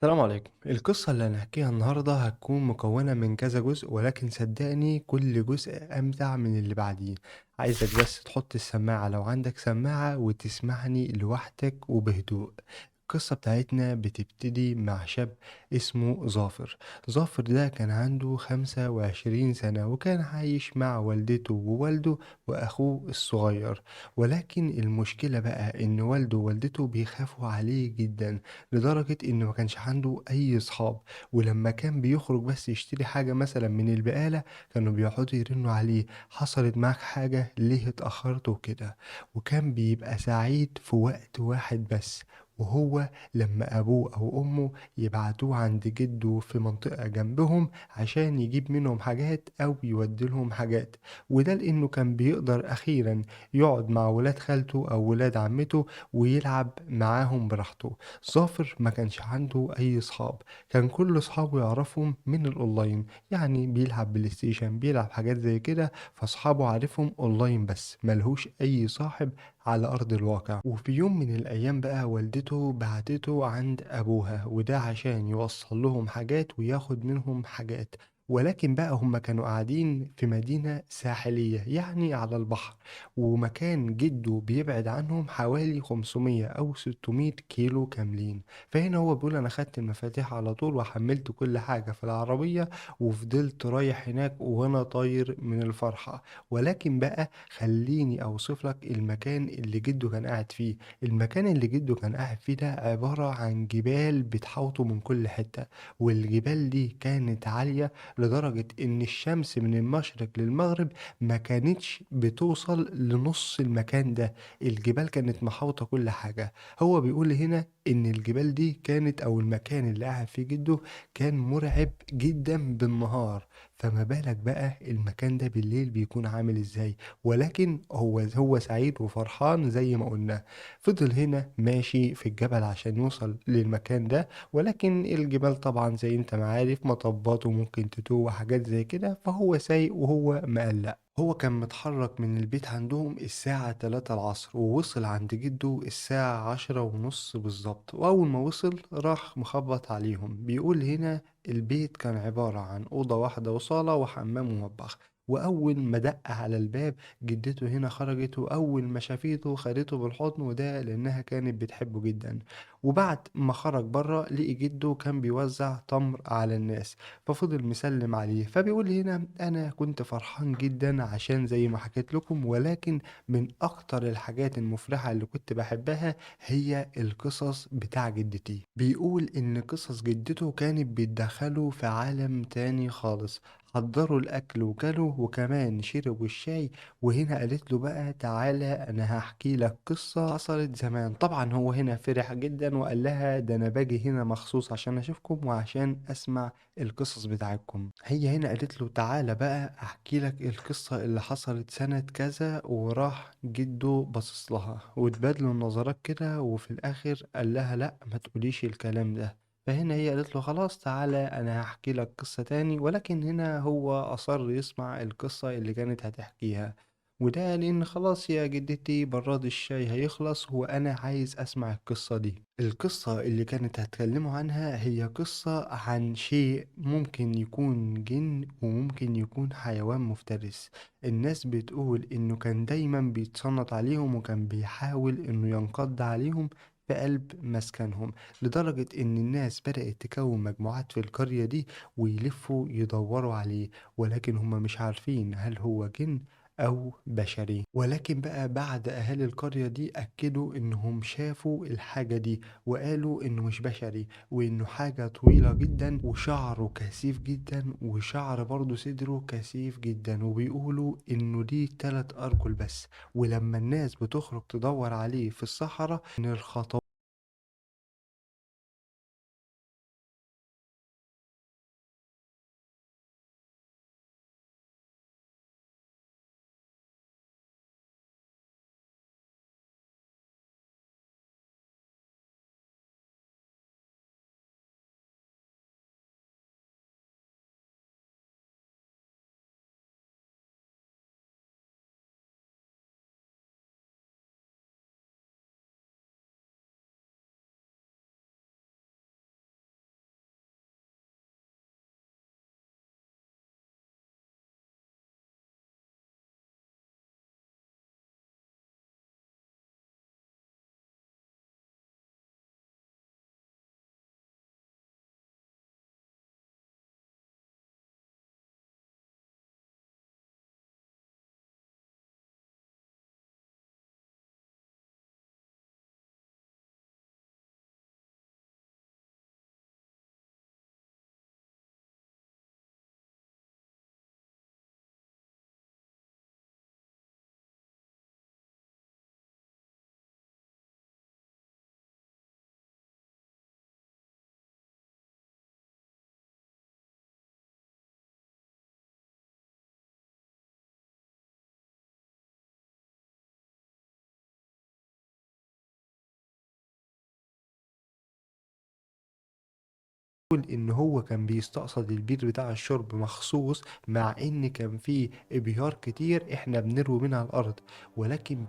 السلام عليكم. القصة اللي هنحكيها النهاردة هتكون مكونة من كذا جزء، ولكن صدقني كل جزء أمتع من اللي بعديه. عايزك بس تحط السماعة لو عندك سماعة وتسمعني لوحدك وبهدوء. القصة بتاعتنا بتبتدي مع شاب اسمه ظافر. ظافر ده كان عنده 25 سنة وكان عايش مع والدته ووالده وأخوه الصغير. ولكن المشكلة بقى إن والده ووالدته بيخافوا عليه جدا، لدرجة إنه ما كانش عنده أي صحاب. ولما كان بيخرج بس يشتري حاجة مثلا من البقالة كانوا بيقعدوا يرنوا عليه: حصلت معاك حاجة؟ ليه اتأخرت وكده؟ وكان بيبقى سعيد في وقت واحد بس، وهو لما أبوه أو أمه يبعتوه عند جده في منطقة جنبهم عشان يجيب منهم حاجات أو يوديلهم حاجات. وده لأنه كان بيقدر أخيرا يقعد مع ولاد خالته أو ولاد عمته ويلعب معاهم براحته. ظافر ما كانش عنده أي صحاب، كان كل صحابه يعرفهم من الأونلاين، يعني بيلعب بلاي ستيشن، بيلعب حاجات زي كده، فصحابه عارفهم أونلاين بس ملهوش أي صاحب على أرض الواقع. وفي يوم من الأيام بقى والدته بعتته عند أبوها، وده عشان يوصل لهم حاجات وياخد منهم حاجات. ولكن بقى هم كانوا قاعدين في مدينة ساحلية يعني على البحر، ومكان جده بيبعد عنهم حوالي 500 أو 600 كيلو كاملين. فهنا هو بيقول: أنا خدت المفاتيح على طول وحملت كل حاجة في العربية وفضلت رايح هناك وأنا طاير من الفرحة. ولكن بقى خليني أوصف لك المكان اللي جده كان قاعد فيه. المكان اللي جده كان قاعد فيه ده عبارة عن جبال بتحوطه من كل حتة، والجبال دي كانت عالية لدرجة إن الشمس من المشرق للمغرب ما كانتش بتوصل لنص المكان ده. الجبال كانت محاوطة كل حاجة. هو بيقول هنا إن الجبال دي كانت، أو المكان اللي قاعد فيه جده، كان مرعب جدا بالنهار، فما بالك بقى المكان ده بالليل بيكون عامل ازاي. ولكن هو سعيد وفرحان زي ما قلنا. فضل هنا ماشي في الجبل عشان يوصل للمكان ده، ولكن الجبال طبعا زي انت ما عارف مطبات وممكن تتوه وحاجات زي كده، فهو سايق وهو مقلق. هو كان متحرك من البيت عندهم الساعة 3 العصر، ووصل عند جده الساعة 10:30 بالظبط. وأول ما وصل راح مخبط عليهم. بيقول هنا البيت كان عبارة عن أوضة واحدة وصالة وحمام ومطبخ. وأول ما دق على الباب جدته هنا خرجت، وأول ما شافته خدته بالحضن، وده لأنها كانت بتحبه جدا. وبعد ما خرج بره لقي جده كان بيوزع تمر على الناس، ففضل مسلم عليه. فبيقول هنا: انا كنت فرحان جدا عشان زي ما حكيت لكم، ولكن من اكتر الحاجات المفرحة اللي كنت بحبها هي القصص بتاع جدتي. بيقول ان قصص جدته كانت بتدخله في عالم تاني خالص. حضروا الاكل وكلوا وكمان شربوا الشاي. وهنا قالت له بقى: تعالى انا هحكي لك قصة حصلت زمان. طبعا هو هنا فرح جدا وقال لها: ده انا باجي هنا مخصوص عشان اشوفكم وعشان اسمع القصص بتاعتكم. هي هنا قالت له: تعالى بقى احكي لك القصة اللي حصلت سنة كذا. وراح جده باصص لها واتبادلوا النظرات كده، وفي الاخر قال لها: لا ما تقوليش الكلام ده. فهنا هي قالت له: خلاص تعالى انا هحكي لك قصة تاني. ولكن هنا هو اصر يسمع القصة اللي كانت هتحكيها، وده لان خلاص يا جدتي براد الشاي هيخلص وانا عايز اسمع القصة دي. القصة اللي كانت هتكلموا عنها هي قصة عن شيء ممكن يكون جن وممكن يكون حيوان مفترس. الناس بتقول إنه كان دايما بيتصنت عليهم وكان بيحاول إنه ينقض عليهم في قلب مسكنهم، لدرجة إن الناس بدأت تكون مجموعات في القرية دي ويلفوا يدوروا عليه. ولكن هم مش عارفين هل هو جن أو بشري. ولكن بقى بعد أهالي القرية دي أكدوا إنهم شافوا الحاجة دي، وقالوا إنه مش بشري، وإنه حاجة طويلة جدا وشعره كثيف جدا وشعر برضه صدره كثيف جدا. وبيقولوا إنه ليه 3 أرجل بس. ولما الناس بتخرج تدور عليه في الصحراء إن الخطوات إن هو كان بيستقصد البير بتاع الشرب مخصوص، مع إن كان فيه إبيار كتير إحنا بنروي منها الأرض، ولكن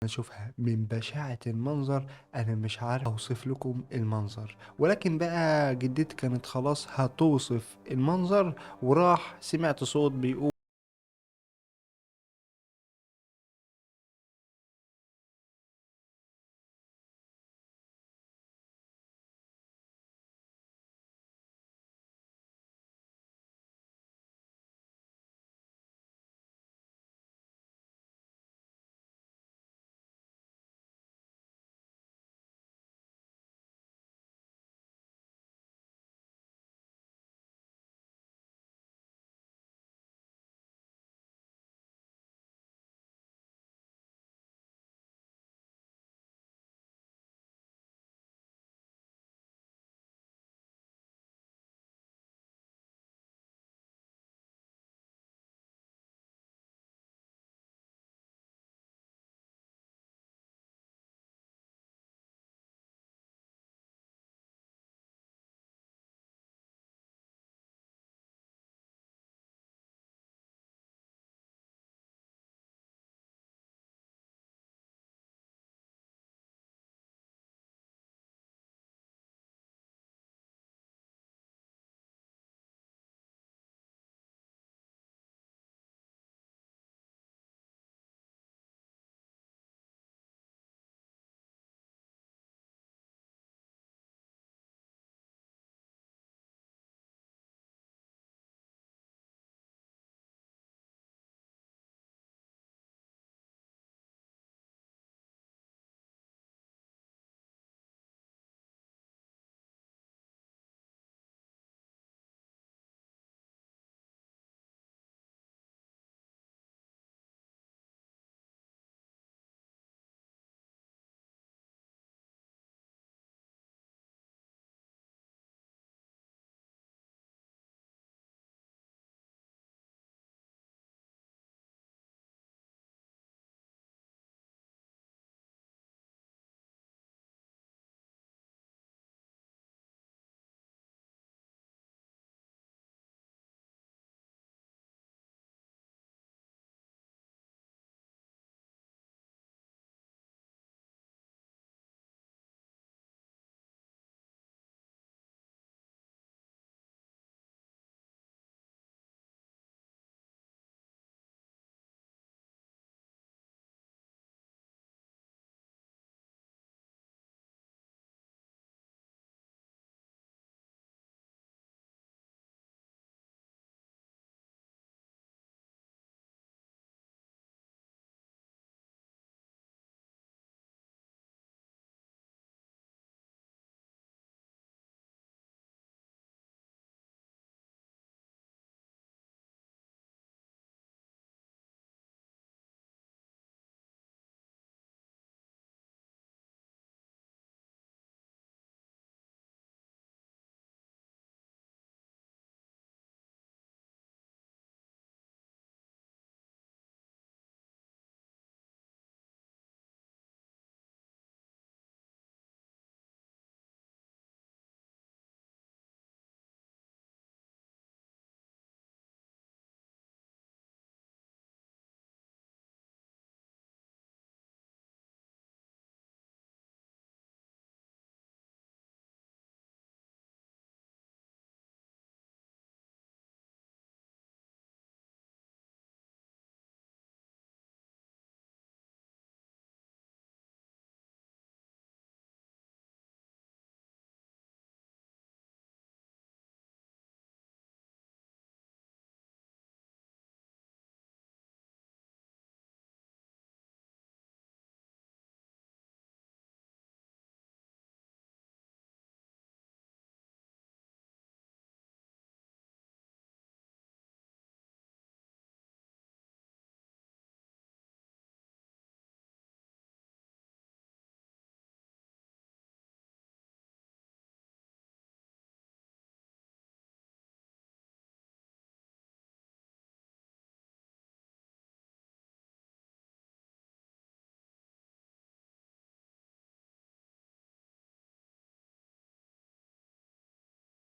أشوفها من بشاعة المنظر أنا مش عارف أوصف لكم المنظر، ولكن بقى جدتي كانت خلاص هتوصف المنظر، وراح سمعت صوت بيقول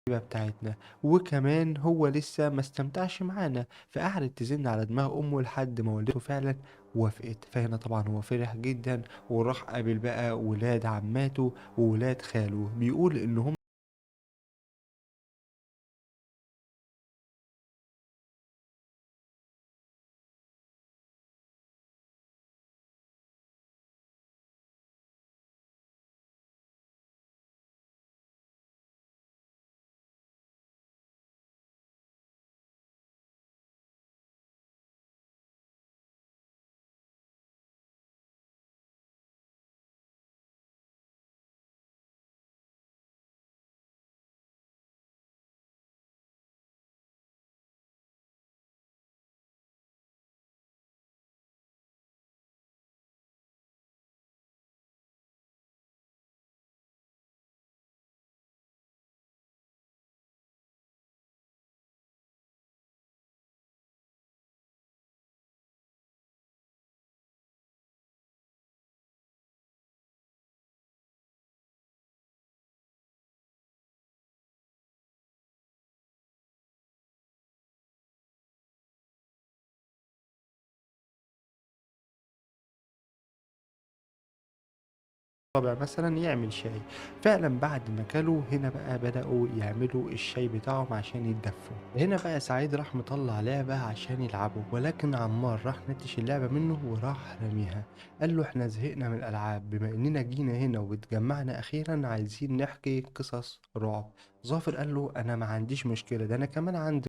بتاعتنا، وكمان هو لسه ما استمتعش معانا، فقعدت تزن على دماغ أمه لحد ما والدته فعلًا وافقت، فهنا طبعًا هو فرح جدًا وراح قابل بقى ولاد عماته وولاد خاله، بيقول إن هم طابع مثلًا يعمل شاي، فعلًا بعد ما كلوا هنا بقى بدأوا يعملوا الشاي بتاعهم عشان يتدفوا، هنا بقى سعيد راح مطلّع لعبة عشان يلعبوا، ولكن عمار راح نتِّش اللعبة منه وراح راميها، قال له: "إحنا زهقنا من الألعاب، بما إننا جينا هنا واتجمعنا أخيرًا عايزين نحكي قصص رعب." ظافر قال له: "أنا ما عنديش مشكلة، ده أنا كمان عندي."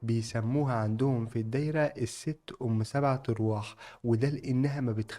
بيسموها عندهم في الدايرة الست أم 7 أرواح، وده لإنها ما بتخ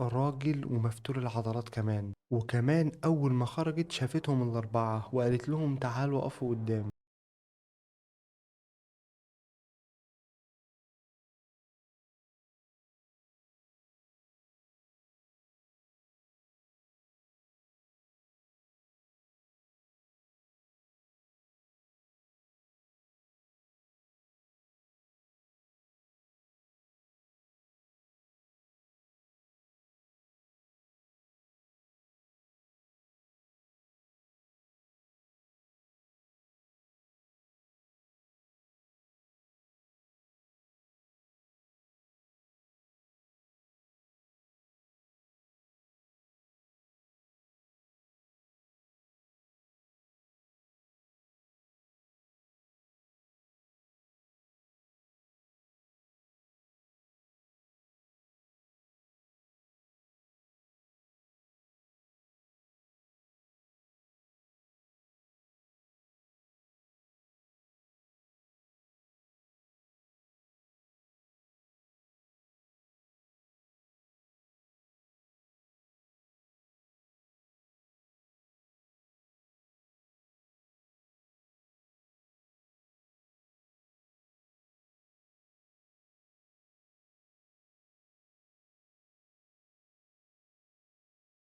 راجل ومفتول العضلات كمان. وكمان أول ما خرجت شافتهم الأربعة وقالت لهم تعالوا قفوا قدامي.